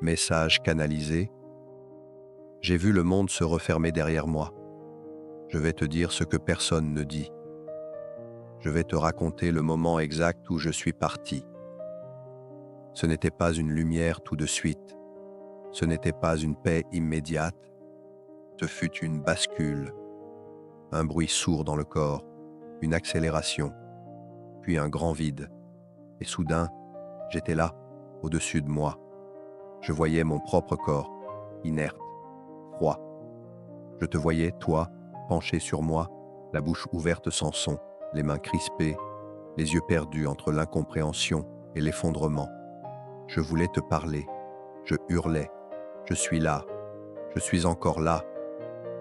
Message canalisé. J'ai vu le monde se refermer derrière moi. Je vais te dire ce que personne ne dit. Je vais te raconter le moment exact où je suis parti. Ce n'était pas une lumière tout de suite. Ce n'était pas une paix immédiate. Ce fut une bascule, un bruit sourd dans le corps, une accélération, puis un grand vide. Et soudain, j'étais là, au-dessus de moi. Je voyais mon propre corps, inerte, froid. Je te voyais, toi, penché sur moi, la bouche ouverte sans son, les mains crispées, les yeux perdus entre l'incompréhension et l'effondrement. Je voulais te parler, je hurlais, je suis là, je suis encore là,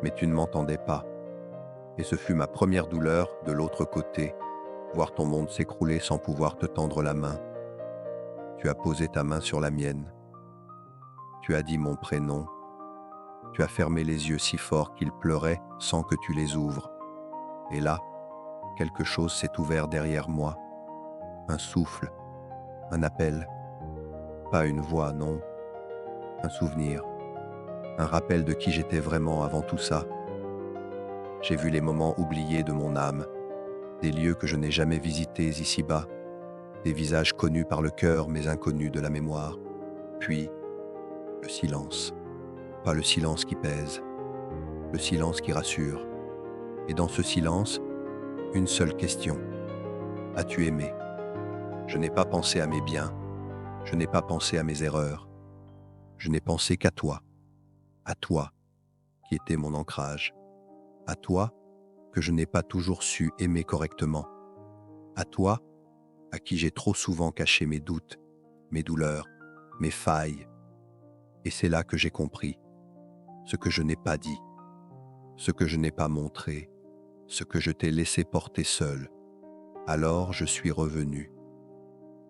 mais tu ne m'entendais pas. Et ce fut ma première douleur de l'autre côté, voir ton monde s'écrouler sans pouvoir te tendre la main. Tu as posé ta main sur la mienne. Tu as dit mon prénom. Tu as fermé les yeux si fort qu'ils pleuraient sans que tu les ouvres. Et là, quelque chose s'est ouvert derrière moi. Un souffle, un appel. Pas une voix, non. Un souvenir. Un rappel de qui j'étais vraiment avant tout ça. J'ai vu les moments oubliés de mon âme, des lieux que je n'ai jamais visités ici-bas, des visages connus par le cœur mais inconnus de la mémoire. Puis, le silence. Pas le silence qui pèse, le silence qui rassure. Et dans ce silence, une seule question. As-tu aimé? Je n'ai pas pensé à mes biens, je n'ai pas pensé à mes erreurs. Je n'ai pensé qu'à toi, qui étais mon ancrage, à toi que je n'ai pas toujours su aimer correctement, à toi à qui j'ai trop souvent caché mes doutes, mes douleurs, mes failles. Et c'est là que j'ai compris ce que je n'ai pas dit, ce que je n'ai pas montré, ce que je t'ai laissé porter seul. Alors je suis revenu,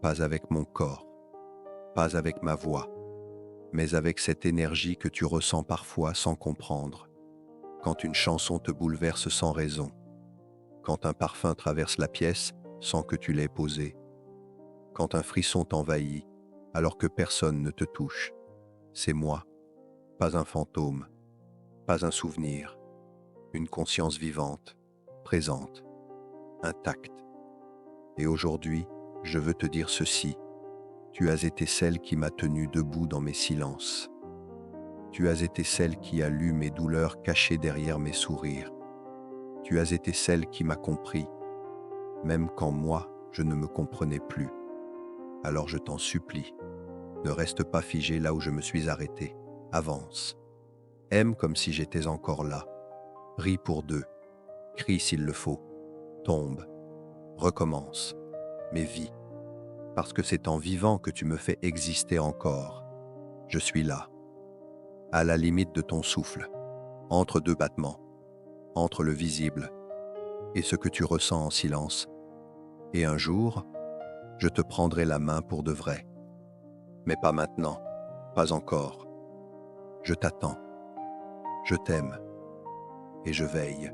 pas avec mon corps, pas avec ma voix, mais avec cette énergie que tu ressens parfois sans comprendre, quand une chanson te bouleverse sans raison, quand un parfum traverse la pièce sans que tu l'aies posé, quand un frisson t'envahit alors que personne ne te touche. C'est moi, pas un fantôme, pas un souvenir, une conscience vivante, présente, intacte. Et aujourd'hui, je veux te dire ceci. Tu as été celle qui m'a tenu debout dans mes silences. Tu as été celle qui a lu mes douleurs cachées derrière mes sourires. Tu as été celle qui m'a compris, même quand moi, je ne me comprenais plus. Alors je t'en supplie, ne reste pas figé là où je me suis arrêté. Avance. Aime comme si j'étais encore là. Ris pour deux. Crie s'il le faut. Tombe. Recommence. Mais vis. Parce que c'est en vivant que tu me fais exister encore. Je suis là, à la limite de ton souffle, entre deux battements, entre le visible et ce que tu ressens en silence. Et un jour, je te prendrai la main pour de vrai. Mais pas maintenant, pas encore. Je t'attends, je t'aime et je veille.